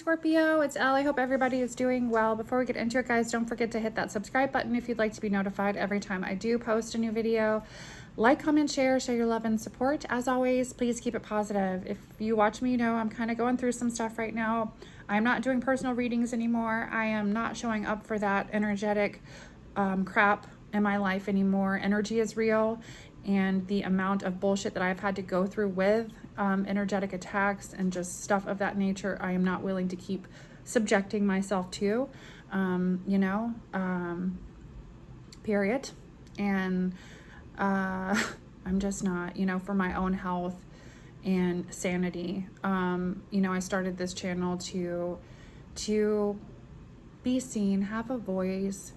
Scorpio, it's Elle. I hope everybody is doing well. Before we get into it, guys, don't forget to hit that subscribe button if you'd like to be notified every time I do post a new video. Like, comment, share your love and support. As always, please keep it positive. If you watch me, you know I'm kind of going through some stuff right now. I'm not doing personal readings anymore. I am not showing up for that energetic crap in my life anymore. Energy is real, and the amount of bullshit that I've had to go through with energetic attacks and just stuff of that nature, I am not willing to keep subjecting myself to, period. And I'm just not, for my own health and sanity. I started this channel to be seen, have a voice,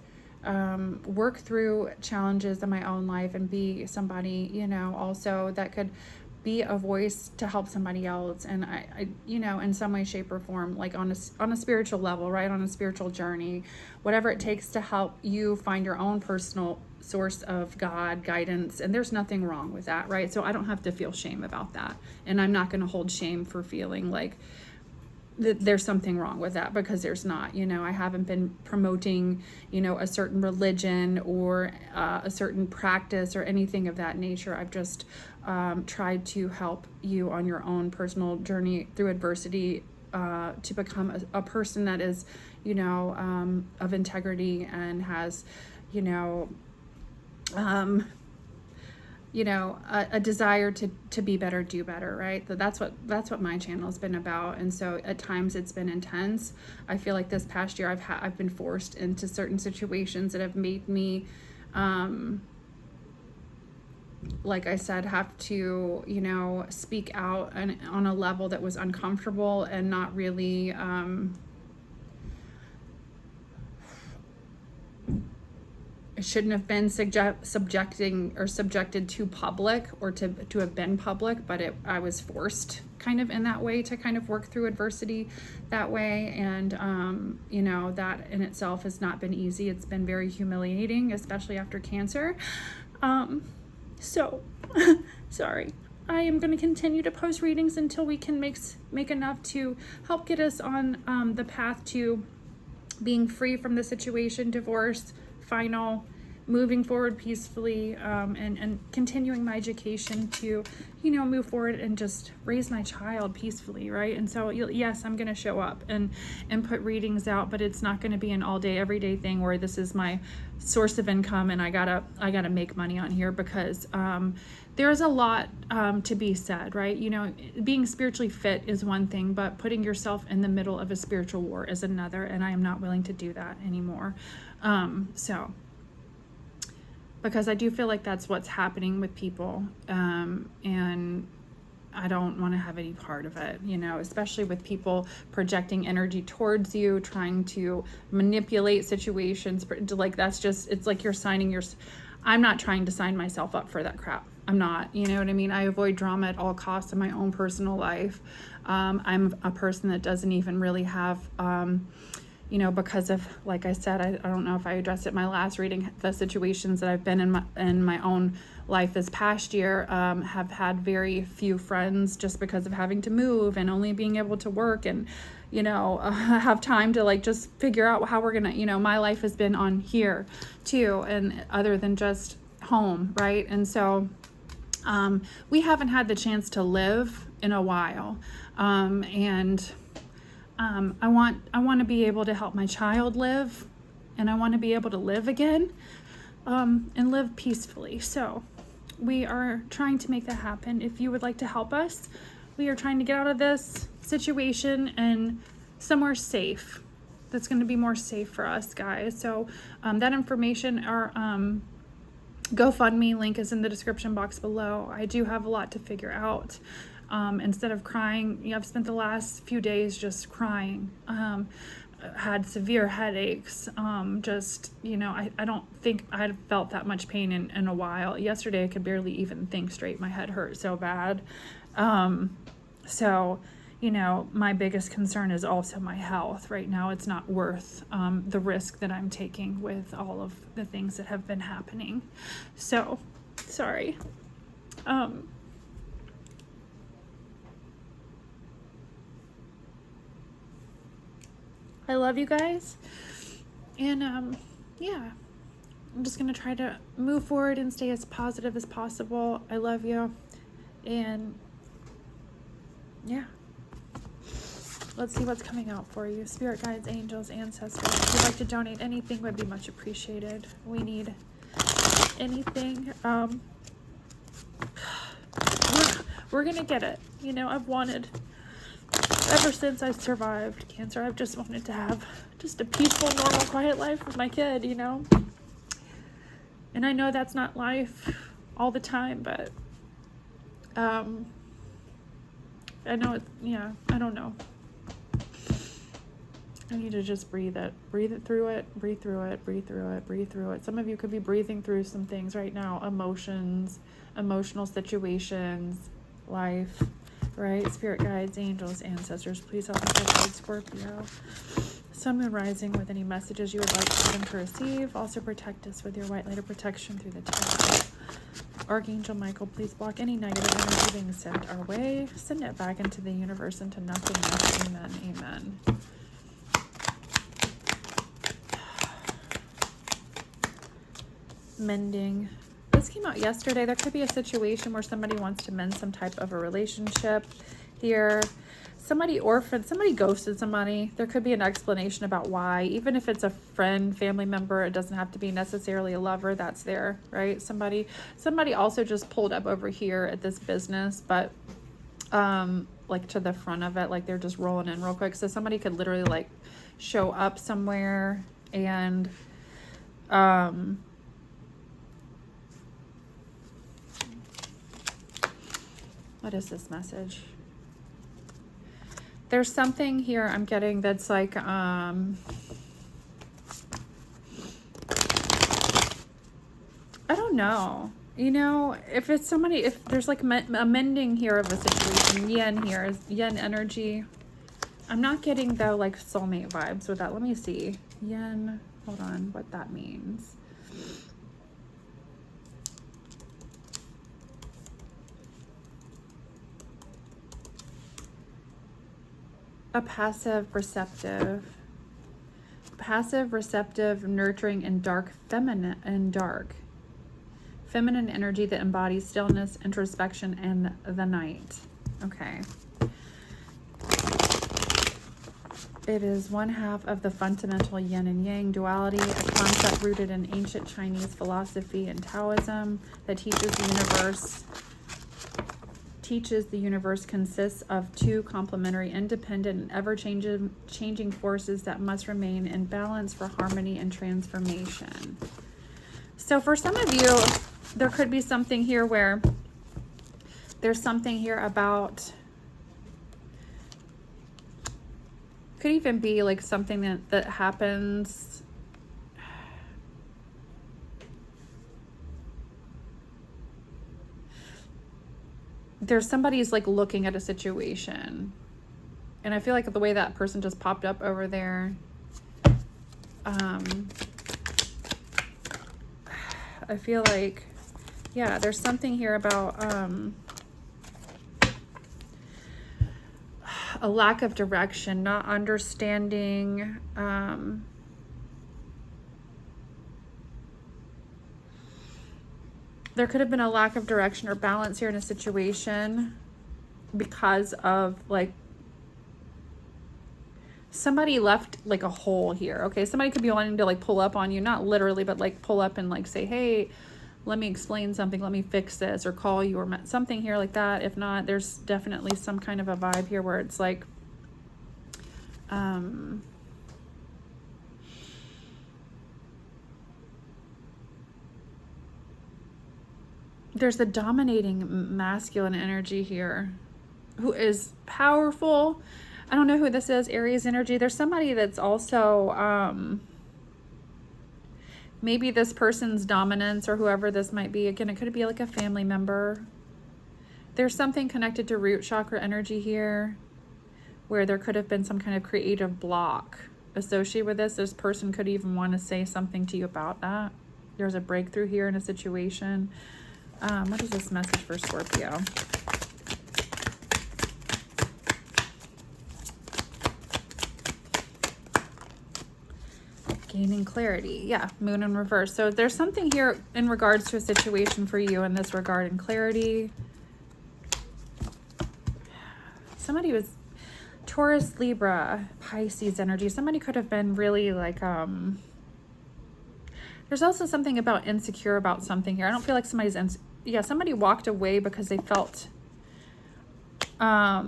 work through challenges in my own life, and be somebody, also that could be a voice to help somebody else. And I in some way, shape, or form, like on a spiritual level, right, on a spiritual journey, whatever it takes to help you find your own personal source of God guidance. And there's nothing wrong with that, right? So I don't have to feel shame about that, and I'm not going to hold shame for feeling like there's something wrong with that, because there's not. I haven't been promoting a certain religion or a certain practice or anything of that nature. I've just tried to help you on your own personal journey through adversity, to become a person that is of integrity and has a desire to be better, do better, right? That's what my channel has been about. And so at times it's been intense. I feel like this past year I've been forced into certain situations that have made me, like I said, have to, speak out on a level that was uncomfortable and not really, it shouldn't have been subjected to public, or to have been public, but I was forced kind of in that way to kind of work through adversity that way. And that in itself has not been easy. It's been very humiliating, especially after cancer. So sorry. I am going to continue to post readings until we can make enough to help get us on the path to being free from the situation, divorce, final, moving forward peacefully, and continuing my education to move forward and just raise my child peacefully, right? And so yes, I'm going to show up and put readings out, but it's not going to be an all day everyday thing where this is my source of income and I gotta make money on here, because there's a lot to be said, right? Being spiritually fit is one thing, but putting yourself in the middle of a spiritual war is another, and I am not willing to do that anymore. Because I do feel like that's what's happening with people, and I don't want to have any part of it, especially with people projecting energy towards you, trying to manipulate situations. Like, it's like you're signing I'm not trying to sign myself up for that crap. I'm not, you know what I mean? I avoid drama at all costs in my own personal life. I'm a person that doesn't even really have, because of, like I said, I don't know if I addressed it in my last reading, the situations that I've been in my own life this past year, have had very few friends, just because of having to move and only being able to work and, have time to just figure out how we're gonna, my life has been on here too, and other than just home, right? And so we haven't had the chance to live in a while, and I want to be able to help my child live, and I want to be able to live again, and live peacefully. So we are trying to make that happen. If you would like to help us, we are trying to get out of this situation and somewhere safe that's going to be more safe for us, guys. So that information, our GoFundMe link is in the description box below. I do have a lot to figure out. Instead of crying, I've spent the last few days just crying. Had severe headaches. I don't think I had felt that much pain in a while. Yesterday I could barely even think straight. My head hurt so bad. My biggest concern is also my health. Right now it's not worth the risk that I'm taking with all of the things that have been happening. So, sorry. I love you guys. And yeah, I'm just going to try to move forward and stay as positive as possible. I love you. And yeah, let's see what's coming out for you. Spirit guides, angels, ancestors. If you'd like to donate anything, would be much appreciated. We need anything. We're gonna get it. You know, I've wanted, ever since I survived cancer, I've just wanted to have just a peaceful, normal, quiet life with my kid, you know? And I know that's not life all the time, but I know it, yeah, I don't know. I need to just breathe it through it, breathe through it, breathe through it, breathe through it. Some of you could be breathing through some things right now, emotions, emotional situations, life, right? Spirit guides, angels, ancestors, please help me guide Scorpio. Sun, Moon, Rising, with any messages you would like for them to receive. Also protect us with your white light of protection through the tarot. Archangel Michael, please block any negative energy being sent our way. Send it back into the universe, into nothingness. Amen. Amen. Mending. This came out yesterday. There could be a situation where somebody wants to mend some type of a relationship here. Somebody orphaned, somebody ghosted somebody. There could be an explanation about why. Even if it's a friend, family member, it doesn't have to be necessarily a lover that's there, right? Somebody also just pulled up over here at this business, but like to the front of it, like they're just rolling in real quick. So somebody could literally like show up somewhere and what is this message? There's something here I'm getting that's like, I don't know. You know, if it's somebody, if there's like a mending here of a situation, yen here is yen energy. I'm not getting though like soulmate vibes with that. Let me see. Yen, hold on, what that means. A passive, receptive, nurturing, and feminine energy that embodies stillness, introspection, and the night. Okay. It is one half of the fundamental yin and yang duality, a concept rooted in ancient Chinese philosophy and Taoism that teaches the universe consists of two complementary, independent, and ever-changing forces that must remain in balance for harmony and transformation. So for some of you, there could be something here where there's something here about, could even be like something that happens. There's somebody's like looking at a situation, and I feel like the way that person just popped up over there, I feel like, yeah, there's something here about a lack of direction, not understanding, there could have been a lack of direction or balance here in a situation because of like somebody left like a hole here. Okay, somebody could be wanting to like pull up on you, not literally, but like pull up and like say, hey, let me explain something, let me fix this, or call you, or something here like that. If not, there's definitely some kind of a vibe here where it's like there's a dominating masculine energy here who is powerful. I don't know who this is, Aries energy. There's somebody that's also, maybe this person's dominance or whoever this might be. Again, it could be like a family member. There's something connected to root chakra energy here where there could have been some kind of creative block associated with this. This person could even want to say something to you about that. There's a breakthrough here in a situation. What is this message for Scorpio? Gaining clarity. Yeah, moon in reverse. So there's something here in regards to a situation for you in this regard and clarity. Somebody was Taurus, Libra, Pisces energy. Somebody could have been really like, there's also something about insecure about something here. I don't feel like somebody's, yeah, somebody walked away because they felt, I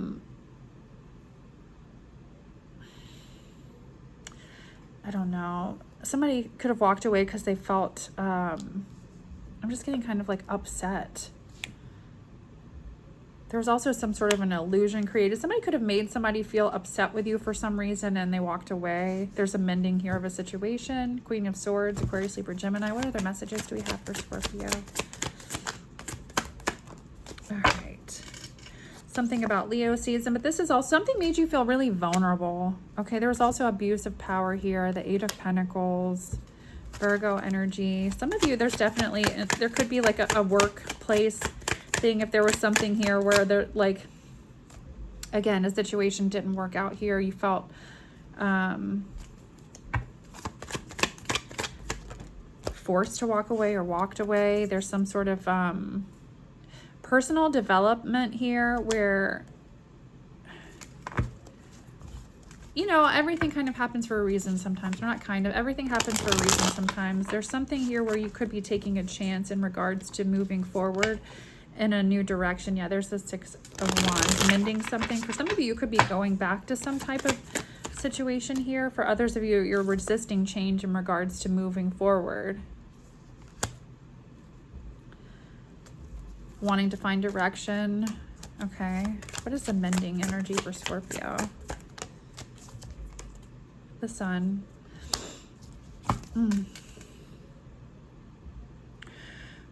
don't know. Somebody could have walked away because they felt, I'm just getting kind of like upset. There was also some sort of an illusion created. Somebody could have made somebody feel upset with you for some reason and they walked away. There's a mending here of a situation. Queen of Swords, Aquarius, Libra, Gemini. What other messages do we have for Scorpio? All right. Something about Leo season, but this is all something made you feel really vulnerable. Okay, there was also abuse of power here. The Eight of Pentacles, Virgo energy. Some of you, there's definitely, there could be like a workplace thing. If there was something here where there, like, again, a situation didn't work out here, you felt forced to walk away or walked away. There's some sort of personal development here where, you know, everything kind of happens for a reason sometimes. Or not kind of, everything happens for a reason sometimes. There's something here where you could be taking a chance in regards to moving forward in a new direction. Yeah, there's the Six of Wands, mending something. For some of you, you could be going back to some type of situation here. For others of you, you're resisting change in regards to moving forward. Wanting to find direction. Okay. What is the mending energy for Scorpio? The Sun.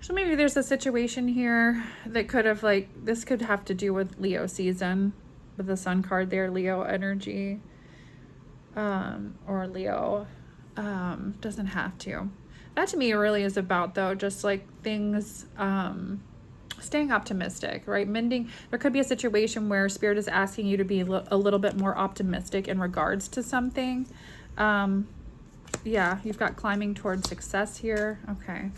So maybe there's a situation here that could have, like, this could have to do with Leo season, with the Sun card there, Leo energy, or Leo, doesn't have to. That to me really is about, though, just like things, staying optimistic, right? Mending, there could be a situation where Spirit is asking you to be a little bit more optimistic in regards to something. Yeah, you've got climbing towards success here. Okay.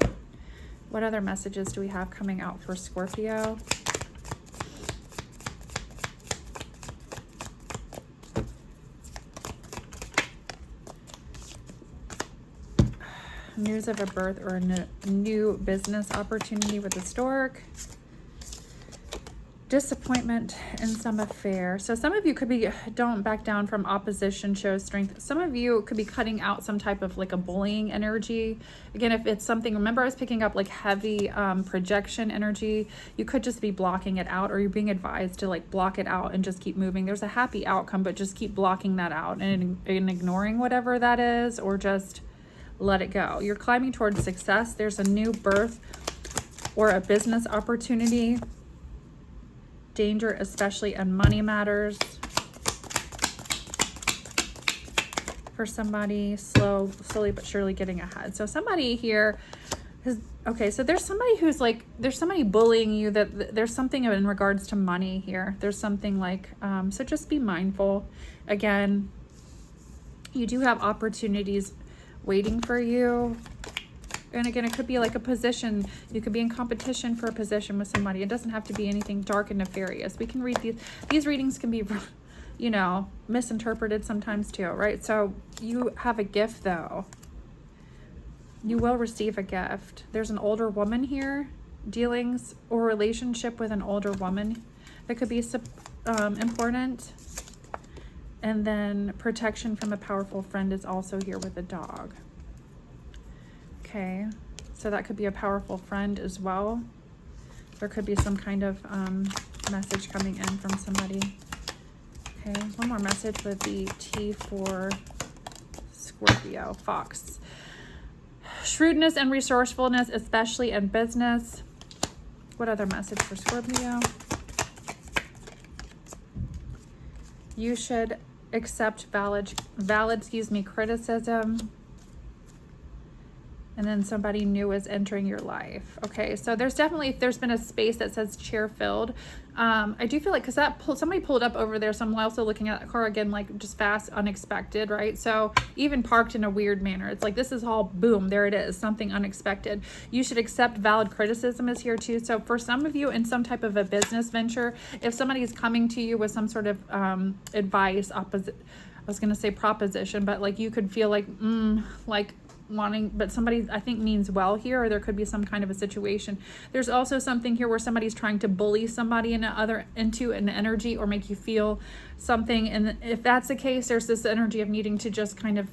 What other messages do we have coming out for Scorpio? News of a birth or a new business opportunity with the stork. Disappointment in some affair. So some of you could be, don't back down from opposition, show strength. Some of you could be cutting out some type of like a bullying energy. Again, if it's something, remember I was picking up like heavy projection energy. You could just be blocking it out, or you're being advised to like block it out and just keep moving. There's a happy outcome, but just keep blocking that out and ignoring whatever that is, or just let it go. You're climbing towards success. There's a new birth or a business opportunity. Danger, especially in money matters. For somebody, slowly but surely getting ahead. So somebody here is, okay, so there's somebody who's like, there's somebody bullying you, that there's something in regards to money here. There's something like, so just be mindful. Again, you do have opportunities waiting for you. And again, it could be like a position. You could be in competition for a position with somebody. It doesn't have to be anything dark and nefarious. We can read these readings can be, you know, misinterpreted sometimes too, right? So you have a gift though. You will receive a gift. There's an older woman here, dealings or relationship with an older woman that could be important. And then protection from a powerful friend is also here with a dog. Okay, so that could be a powerful friend as well. There could be some kind of message coming in from somebody. Okay, one more message with the T for Scorpio, Fox. Shrewdness and resourcefulness, especially in business. What other message for Scorpio? You should accept valid criticism. And then somebody new is entering your life. Okay, so there's been a space that says chair filled. I do feel like, because somebody pulled up over there, so I'm also looking at that car again, like just fast, unexpected, right? So even parked in a weird manner. It's like this is all boom, there it is, something unexpected. You should accept valid criticism is here too. So for some of you in some type of a business venture, if somebody is coming to you with some sort of advice, opposite, I was gonna say proposition, but like you could feel like like wanting, but somebody I think means well here, or there could be some kind of a situation. There's also something here where somebody's trying to bully somebody into an energy or make you feel something, and if that's the case, there's this energy of needing to just kind of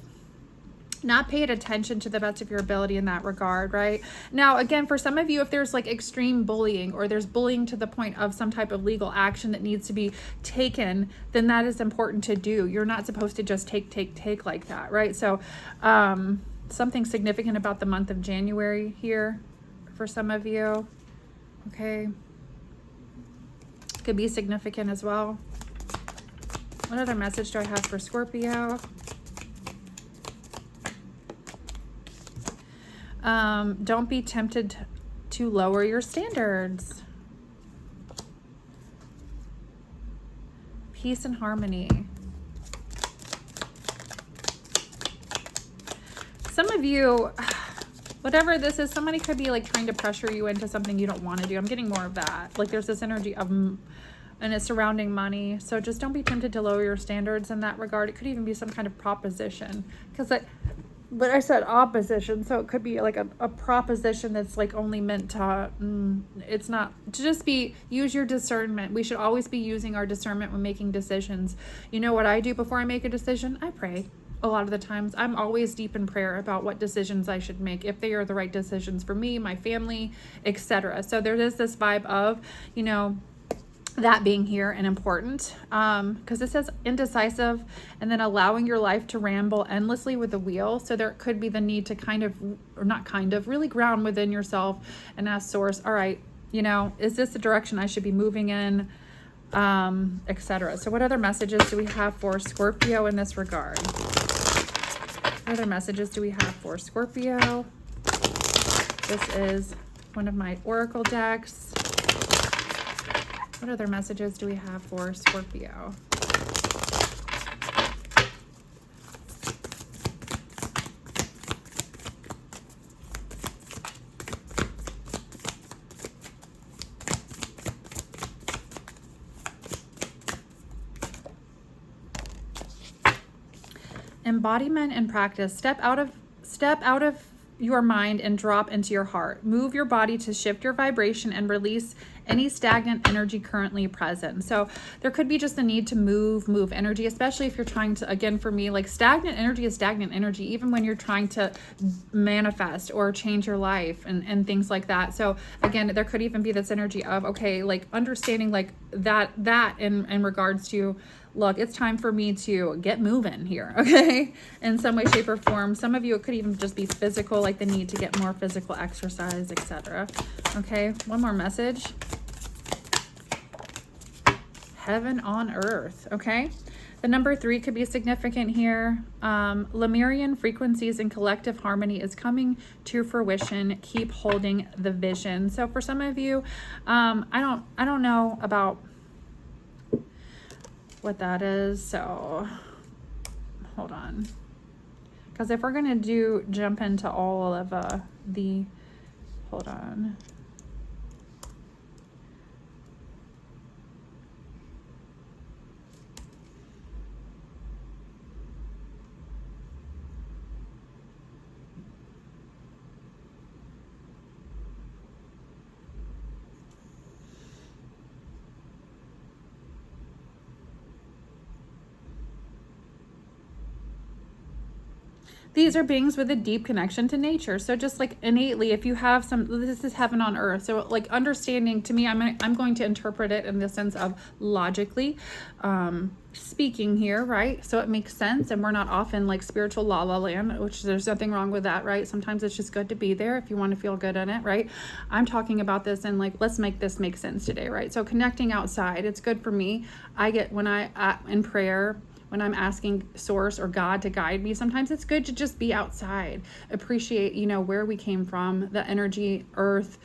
not pay attention to the best of your ability in that regard, right? Now, again, for some of you, if there's like extreme bullying, or there's bullying to the point of some type of legal action that needs to be taken, then that is important to do. You're not supposed to just take like that, right? So, something significant about the month of January here for some of you, okay? Could be significant as well. What other message do I have for Scorpio? Don't be tempted to lower your standards. Peace and harmony. Some of you, whatever this is, somebody could be like trying to pressure you into something you don't want to do. I'm getting more of that. Like there's this energy of, and it's surrounding money. So just don't be tempted to lower your standards in that regard. It could even be some kind of proposition, because but I said opposition, so it could be like a proposition that's like only meant to, it's not, to just use your discernment. We should always be using our discernment when making decisions. You know what I do before I make a decision? I pray. A lot of the times I'm always deep in prayer about what decisions I should make, if they are the right decisions for me, my family, etc. So there is this vibe of, you know, that being here and important, because it says indecisive, and then allowing your life to ramble endlessly with the wheel. So there could be the need to really ground within yourself and ask source, all right, you know, is this the direction I should be moving in, etc. So what other messages do we have for Scorpio in this regard? What other messages do we have for Scorpio? This is one of my oracle decks. What other messages do we have for Scorpio? Embodiment and practice. Step out of your mind and drop into your heart. Move your body to shift your vibration and release any stagnant energy currently present. So there could be just the need to move energy, especially if you're trying to, again, for me, like stagnant energy is stagnant energy, even when you're trying to manifest or change your life and things like that. So again, there could even be this energy of, okay, like understanding like that in regards to, look, it's time for me to get moving here, okay? In some way, shape, or form. Some of you, it could even just be physical, like the need to get more physical exercise, etc. Okay, one more message. Heaven on earth, okay? The number 3 could be significant here. Lemurian frequencies and collective harmony is coming to fruition. Keep holding the vision. So for some of you, I don't know about what that is, so hold on, because if we're gonna jump into all of hold on, these are beings with a deep connection to nature. So just like innately, if you have this is heaven on earth. So like understanding, to me, I'm going to interpret it in the sense of logically speaking here, right? So it makes sense, and we're not off in like spiritual la la land, which there's nothing wrong with that, right? Sometimes it's just good to be there if you want to feel good in it, right? I'm talking about this and like, let's make this make sense today, right? So connecting outside, it's good for me. I get, when in prayer, when I'm asking source or God to guide me, sometimes it's good to just be outside, appreciate, you know, where we came from, the energy, earth,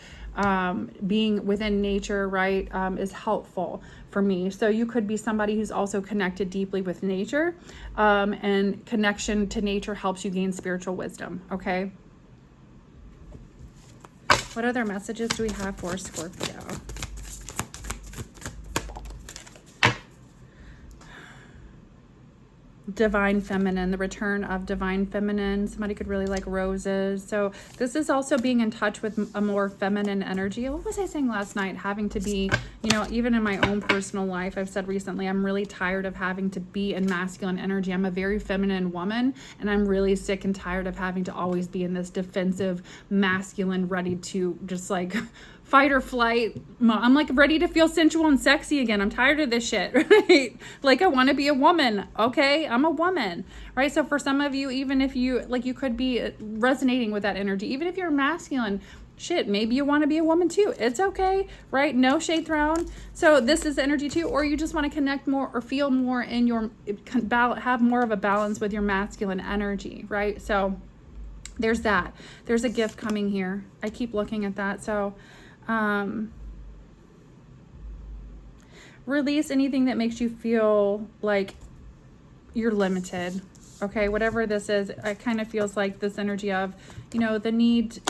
being within nature, right, is helpful for me. So you could be somebody who's also connected deeply with nature, and connection to nature helps you gain spiritual wisdom. Okay. What other messages do we have for Scorpio? Divine feminine, the return of divine feminine. Somebody could really like roses. So this is also being in touch with a more feminine energy. What was I saying last night? Having to be, you know, even in my own personal life, I've said recently, I'm really tired of having to be in masculine energy. I'm a very feminine woman, and I'm really sick and tired of having to always be in this defensive masculine, ready to just like fight or flight. I'm like ready to feel sensual and sexy again. I'm tired of this shit, right? Like I want to be a woman. Okay, I'm a woman, right? So for some of you, even if you like, you could be resonating with that energy. Even if you're masculine, shit, maybe you want to be a woman too. It's okay, right? No shade thrown. So this is energy too. Or you just want to connect more or feel more in your, have more of a balance with your masculine energy, right? So there's that. There's a gift coming here. I keep looking at that. So release anything that makes you feel like you're limited. Okay, whatever this is, it kind of feels like this energy of, you know, the need.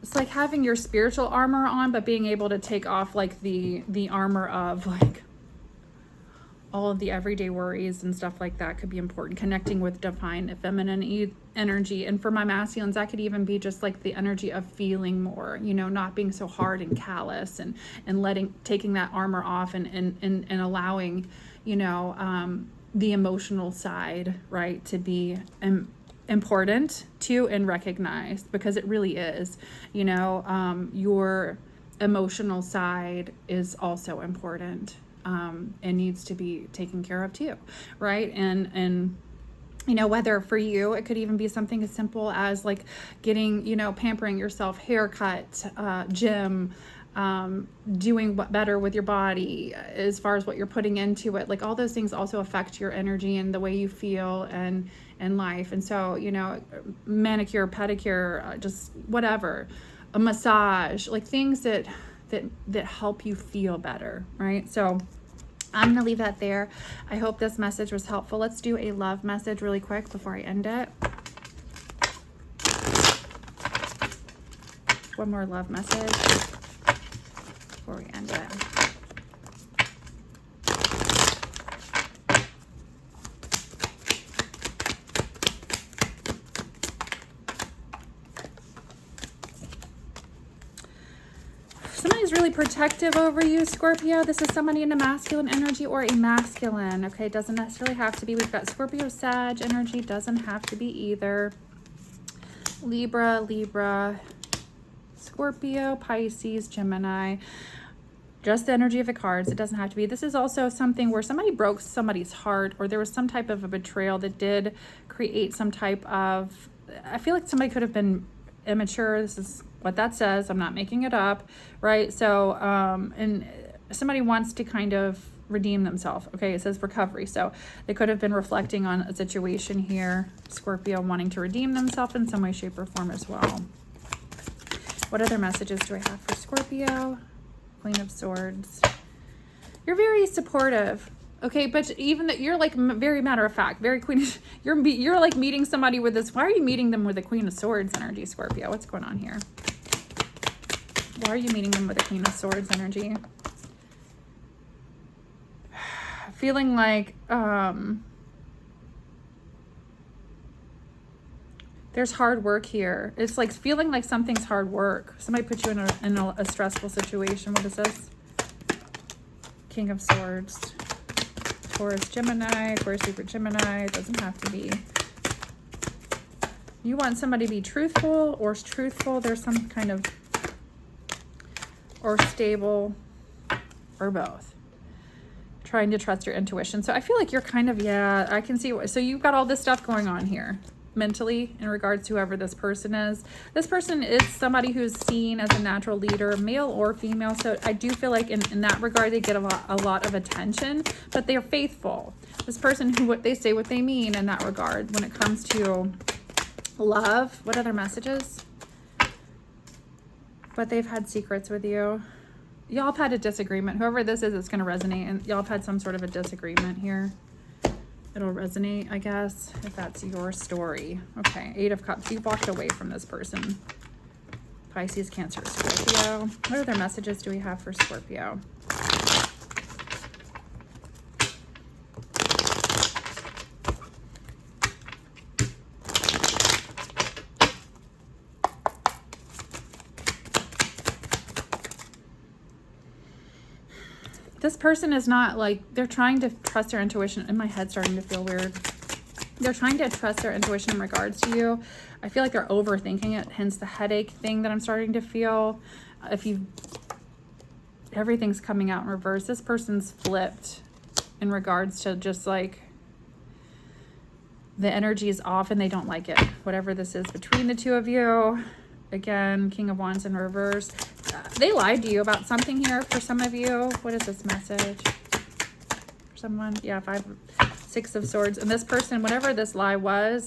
It's like having your spiritual armor on, but being able to take off like the armor of like all of the everyday worries and stuff like that could be important. Connecting with divine feminine energy. And for my masculines, that could even be just like the energy of feeling more, you know, not being so hard and callous, and taking that armor off and allowing, you know, the emotional side, right, to be important to and recognized, because it really is, you know, your emotional side is also important. And needs to be taken care of too, right? And you know, whether for you, it could even be something as simple as like getting, you know, pampering yourself, haircut, gym, doing better with your body as far as what you're putting into it. Like all those things also affect your energy and the way you feel and life. And so, you know, manicure, pedicure, just whatever, a massage, like things that help you feel better, right? So I'm gonna leave that there. I hope this message was helpful. Let's do a love message really quick before I end it. One more love message before we end it. Somebody's really protective over you, Scorpio. This is somebody in a masculine energy or a masculine. Okay, it doesn't necessarily have to be. We've got Scorpio, Sag energy. Doesn't have to be either. Libra, Scorpio, Pisces, Gemini. Just the energy of the cards. It doesn't have to be. This is also something where somebody broke somebody's heart, or there was some type of a betrayal that did create some type of, I feel like somebody could have been immature. This is what that says. I'm not making it up, right? So, and somebody wants to kind of redeem themselves. Okay, it says recovery. So they could have been reflecting on a situation here. Scorpio wanting to redeem themselves in some way, shape, or form as well. What other messages do I have for Scorpio? Queen of Swords. You're very supportive. Okay, but even that, you're like very matter of fact, very queen. You're like meeting somebody with this. Why are you meeting them with a Queen of Swords energy, Scorpio? What's going on here? Why are you meeting them with a Queen of Swords energy? Feeling like there's hard work here. It's like feeling like something's hard work. Somebody put you in a stressful situation. What is this? King of Swords. Taurus, Gemini, Aquarius, Libra, Gemini. It doesn't have to be. You want somebody to be truthful or truthful. There's some kind of, or stable, or both. Trying to trust your intuition. So I feel like you're kind of, yeah, I can see. So you've got all this stuff going on here. mentally in regards to whoever this person is. This person is somebody who's seen as a natural leader, male or female. So I do feel like in that regard, they get a lot of attention, but they're faithful. This person who, what they say, what they mean in that regard. When it comes to love, what other messages? But they've had secrets with you. Y'all have had a disagreement. Whoever this is, it's going to resonate. And y'all have had some sort of a disagreement here. It'll resonate, I guess, if that's your story. Okay, 8 of Cups. You've walked away from this person. Pisces, Cancer, Scorpio. What other messages do we have for Scorpio? This person is not like, they're trying to trust their intuition. And my head's starting to feel weird. They're trying to trust their intuition in regards to you. I feel like they're overthinking it, hence the headache thing that I'm starting to feel. Everything's coming out in reverse. This person's flipped in regards to just like the energy is off and they don't like it. Whatever this is between the two of you. Again, King of Wands in reverse. They lied to you about something here for some of you. What is this message? For someone? Yeah, 6 of Swords. And this person, whatever this lie was,